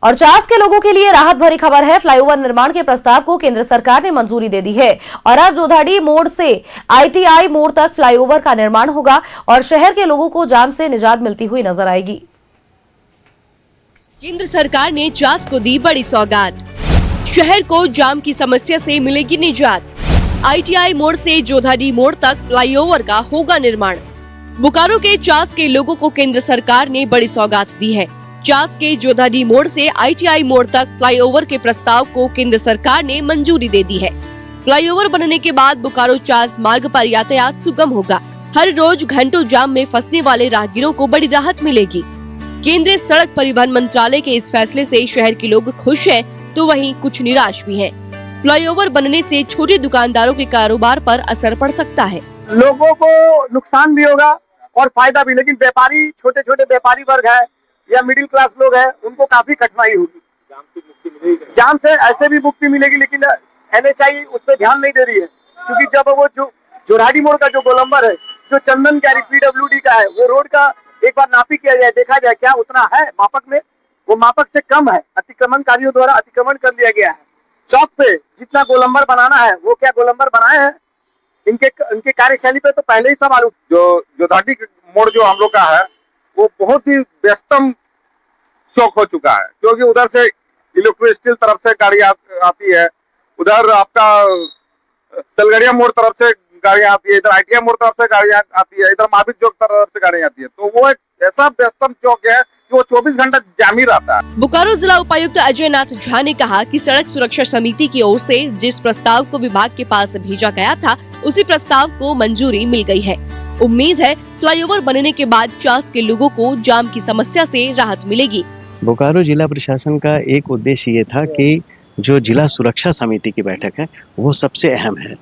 और चास के लोगों के लिए राहत भरी खबर है। फ्लाईओवर निर्माण के प्रस्ताव को केंद्र सरकार ने मंजूरी दे दी है और अब जोधाड़ी मोड़ से आईटीआई मोड़ तक फ्लाईओवर का निर्माण होगा और शहर के लोगों को जाम से निजात मिलती हुई नजर आएगी। केंद्र सरकार ने चास को दी बड़ी सौगात, शहर को जाम की समस्या से मिलेगी निजात। आईटीआई मोड़ से जोधाड़ी मोड़ तक फ्लाईओवर का होगा निर्माण। बोकारो के चास के लोगों को केंद्र सरकार ने बड़ी सौगात दी है। चास के जोधाड़ी मोड़ से आईटीआई मोड़ तक फ्लाईओवर के प्रस्ताव को केंद्र सरकार ने मंजूरी दे दी है। फ्लाईओवर बनने के बाद बोकारो चास मार्ग पर यातायात सुगम होगा। हर रोज घंटों जाम में फंसने वाले राहगीरों को बड़ी राहत मिलेगी। केंद्रीय सड़क परिवहन मंत्रालय के इस फैसले से शहर के लोग खुश हैं, तो वहीं कुछ निराश भी हैं। फ्लाईओवर बनने से छोटे दुकानदारों के कारोबार पर असर पड़ सकता है। लोगों को नुकसान भी होगा और फायदा भी, लेकिन व्यापारी, छोटे छोटे व्यापारी वर्ग है या मिडिल क्लास लोग हैं, उनको काफी कठिनाई होगी। जाम से ऐसे भी मुक्ति मिलेगी, लेकिन एनएचआई उस पर ध्यान नहीं दे रही है, क्योंकि जब वो जोधाड़ी मोड़ का जो गोलंबर है, जो चंदन कैरी पीडब्ल्यूडी का है, वो रोड का एक बार नापी किया जाए, देखा जाए क्या उतना है मापक में, वो मापक से कम है। अतिक्रमणकारियों द्वारा अतिक्रमण कर लिया गया है। चौक पे जितना गोलंबर बनाना है, वो क्या गोलंबर बनाए हैं, इनके कार्यशैली पे तो पहले ही सब आरोप। जो जोधाड़ी मोड़ जो हम लोग का है, वो बहुत ही व्यस्तम चौक हो चुका है, क्योंकि उधर से इलेक्ट्रो स्टील तरफ से गाड़ी आती है, उधर आपका तलगड़िया मोड़ तरफ से गाड़ियां आती है, इधर आईटीआई मोड़ तरफ से गाड़ियां आती है, इधर महावीर चौक तरफ से गाड़ियां आती है। तो वो एक ऐसा व्यस्तम चौक है कि वो 24 घंटा जाम ही रहता है। बोकारो जिला उपायुक्त अजय नाथ झा ने कहा कि सड़क सुरक्षा समिति की ओर से जिस प्रस्ताव को विभाग के पास भेजा गया था, उसी प्रस्ताव को मंजूरी मिल गई है। उम्मीद है फ्लाईओवर बनने के बाद चास के लोगों को जाम की समस्या से राहत मिलेगी। बोकारो जिला प्रशासन का एक उद्देश्य ये था कि जो जिला सुरक्षा समिति की बैठक है, वो सबसे अहम है।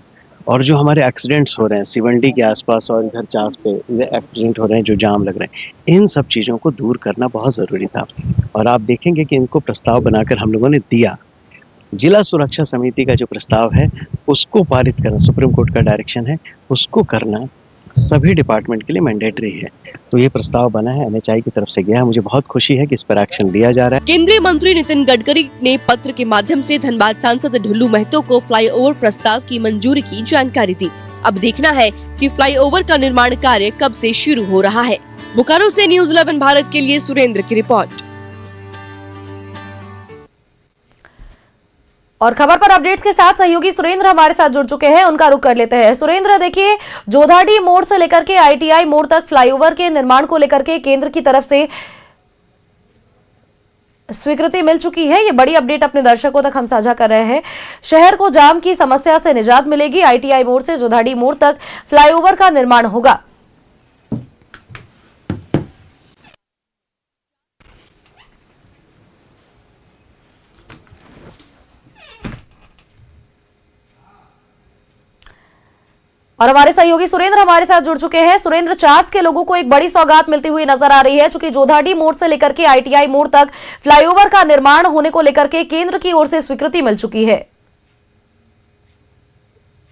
और जो हमारे एक्सीडेंट्स हो रहे हैं सिवंडी के आसपास और इधर चास पे इधर एक्सीडेंट हो रहे हैं, जो जाम लग रहे हैं, इन सब चीज़ों को दूर करना बहुत ज़रूरी था। और आप देखेंगे कि इनको प्रस्ताव बनाकर हम लोगों ने दिया। जिला सुरक्षा समिति का जो प्रस्ताव है, उसको पारित करना, सुप्रीम कोर्ट का डायरेक्शन है, उसको करना सभी डिपार्टमेंट के लिए मैंडेटरी है। तो ये प्रस्ताव बना है, एनएचआई की तरफ से गया है। मुझे बहुत खुशी है कि इस पर एक्शन लिया जा रहा है। केंद्रीय मंत्री नितिन गडकरी ने पत्र के माध्यम से धनबाद सांसद ढुल्लू महतो को फ्लाईओवर प्रस्ताव की मंजूरी की जानकारी दी। अब देखना है कि फ्लाईओवर का निर्माण कार्य कब से शुरू हो रहा है। बोकारो से न्यूज़ 11 भारत के लिए सुरेंद्र की रिपोर्ट। और खबर पर अपडेट्स के साथ सहयोगी सुरेंद्र हमारे साथ जुड़ चुके हैं, उनका रुख कर लेते हैं। सुरेंद्र, देखिए, जोधाड़ी मोड़ से लेकर के आईटीआई मोड़ तक फ्लाईओवर के निर्माण को लेकर के केंद्र की तरफ से स्वीकृति मिल चुकी है। ये बड़ी अपडेट अपने दर्शकों तक हम साझा कर रहे हैं। शहर को जाम की समस्या से निजात मिलेगी। आईटीआई मोड़ से जोधाड़ी मोड़ तक फ्लाईओवर का निर्माण होगा। और हमारे सहयोगी सुरेंद्र हमारे साथ जुड़ चुके हैं। सुरेंद्र, चास के लोगों को एक बड़ी सौगात मिलती हुई नजर आ रही है, चूंकि जोधाड़ी मोड़ से लेकर के आईटीआई मोड़ तक फ्लाईओवर का निर्माण होने को लेकर के केंद्र की ओर से स्वीकृति मिल चुकी है।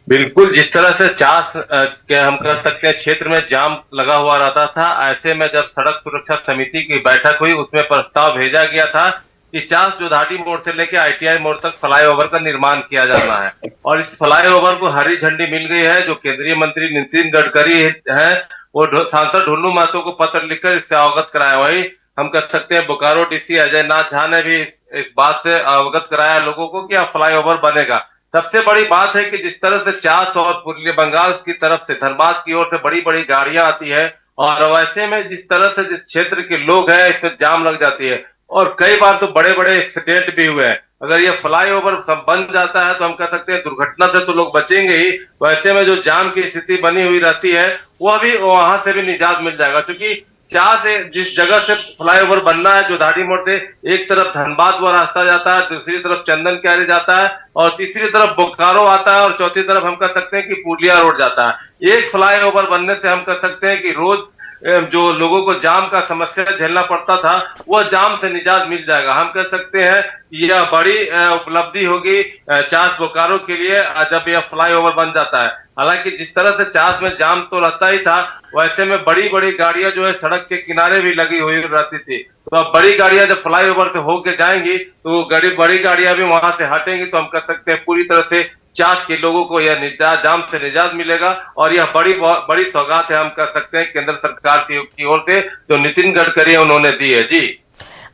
बिल्कुल, जिस तरह से चास के हम कर सकते हैं क्षेत्र में जाम लगा हुआ रहता था, ऐसे में जब सड़क सुरक्षा समिति की बैठक हुई, उसमें प्रस्ताव भेजा गया था कि चास जोधाड़ी मोड़ से लेकर आईटीआई मोड़ तक फ्लाईओवर का निर्माण किया जाना है। और इस फ्लाईओवर को हरी झंडी मिल गई है। जो केंद्रीय मंत्री नितिन गडकरी हैं, वो सांसद ढुल्लू महतो को पत्र लिखकर इससे अवगत कराया। वही हम कह सकते हैं बोकारो डीसी अजय नाथ झा ने भी इस बात से अवगत कराया लोगों को कि अब फ्लाईओवर बनेगा। सबसे बड़ी बात है कि जिस तरह से चास और पूर्वी बंगाल की तरफ से धनबाद की ओर से बड़ी बड़ी गाड़ियां आती है, और वैसे में जिस तरह से जिस क्षेत्र के लोग हैं, इसमें जाम लग जाती है और कई बार तो बड़े बड़े एक्सीडेंट भी हुए हैं। अगर ये फ्लाईओवर बन जाता है तो हम कह सकते हैं दुर्घटना से तो लोग बचेंगे ही, वैसे में जो जाम की स्थिति बनी हुई रहती है, वह भी वहां से भी निजात मिल जाएगा। क्योंकि चास से जिस जगह से फ्लाईओवर बनना है, जोधाड़ी मोड़ से एक तरफ धनबाद वो रास्ता जाता है, दूसरी तरफ चंदन कैरी जाता है और तीसरी तरफ बोकारो आता है और चौथी तरफ हम कह सकते हैं कि पुलिया रोड जाता है। एक फ्लाईओवर बनने से हम कह सकते हैं कि रोज जो लोगों को जाम का समस्या झेलना पड़ता था, वह जाम से निजात मिल जाएगा। हम कह सकते हैं यह बड़ी उपलब्धि होगी चास बोकारो के लिए जब यह फ्लाईओवर बन जाता है। हालांकि जिस तरह से चास में जाम तो रहता ही था, वैसे में बड़ी बड़ी गाड़ियां जो है सड़क के किनारे भी लगी हुई रहती थी। तो अब बड़ी गाड़ियां जब फ्लाईओवर से होके जाएंगी तो बड़ी गाड़ियां भी वहां से हटेंगी, तो हम कह सकते हैं पूरी तरह से चास के लोगों को यह निजात, जाम से निजात मिलेगा। और यह बड़ी सौगात है, हम कह सकते हैं केंद्र सरकार की ओर से जो नितिन गडकरी उन्होंने दी है। जी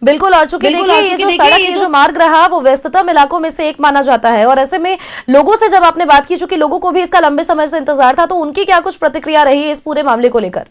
बिल्कुल। और चूंकि देखिए ये जो सड़क, ये जो मार्ग रहा वो व्यस्ततम इलाकों में से एक माना जाता है, और ऐसे में लोगों से जब आपने बात की, चूंकि लोगों को भी इसका लंबे समय से इंतजार था, तो उनकी क्या कुछ प्रतिक्रिया रही इस पूरे मामले को लेकर?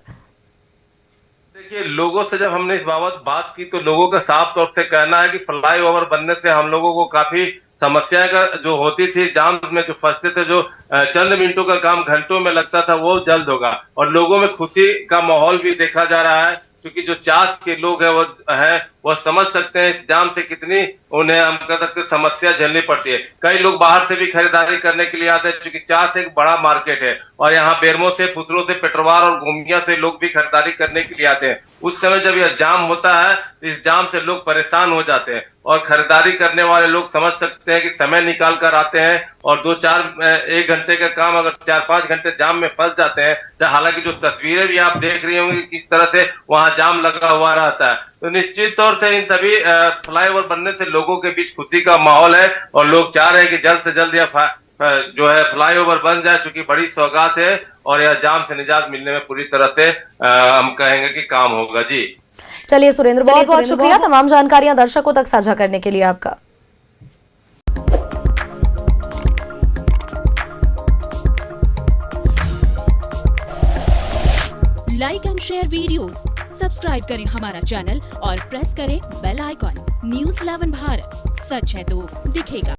देखिए, लोगों से जब हमने इस बाबत बात की तो लोगों का साफ तौर से कहना है कि फ्लाईओवर बनने से हम लोगों को काफी समस्याएं का जो होती थी, जाम में जो फंसते थे, जो चंद मिनटों का काम घंटों में लगता था, वो जल्द होगा। और लोगों में खुशी का माहौल भी देखा जा रहा है, क्योंकि जो चास के लोग हैं वह समझ सकते हैं इस जाम से कितनी उन्हें, हम कह सकते हैं, समस्या झेलनी पड़ती है। कई लोग बाहर से भी खरीदारी करने के लिए आते हैं, क्योंकि चास एक बड़ा मार्केट है और यहाँ बेरमो से, फुसरो से, पेटरवार और गोमिया से लोग भी खरीदारी करने के लिए आते हैं। उस समय जब यह जाम होता है, इस जाम से लोग परेशान हो जाते हैं, और खरीदारी करने वाले लोग समझ सकते हैं कि समय निकाल कर आते हैं और 1 घंटे का काम अगर 4-5 घंटे जाम में फंस जाते हैं। तो हालांकि जो तस्वीरें भी आप देख रही होंगी किस तरह से वहां जाम लगा हुआ रहता है, तो निश्चित तौर से इन सभी फ्लाईओवर बनने से लोगों के बीच खुशी का माहौल है और लोग चाह रहे हैं कि जल्द से जल्द यह जो है फ्लाईओवर बन जाए, चूंकि बड़ी सौगात है और यह जाम से निजात मिलने में पूरी तरह से हम कहेंगे कि काम होगा। जी चलिए सुरेंद्र, बहुत बहुत शुक्रिया तमाम जानकारियां दर्शकों तक साझा करने के लिए आपका। Like and share videos, subscribe करें हमारा चैनल और प्रेस करें बेल आइकॉन। न्यूज़ 11 भारत, सच है तो दिखेगा।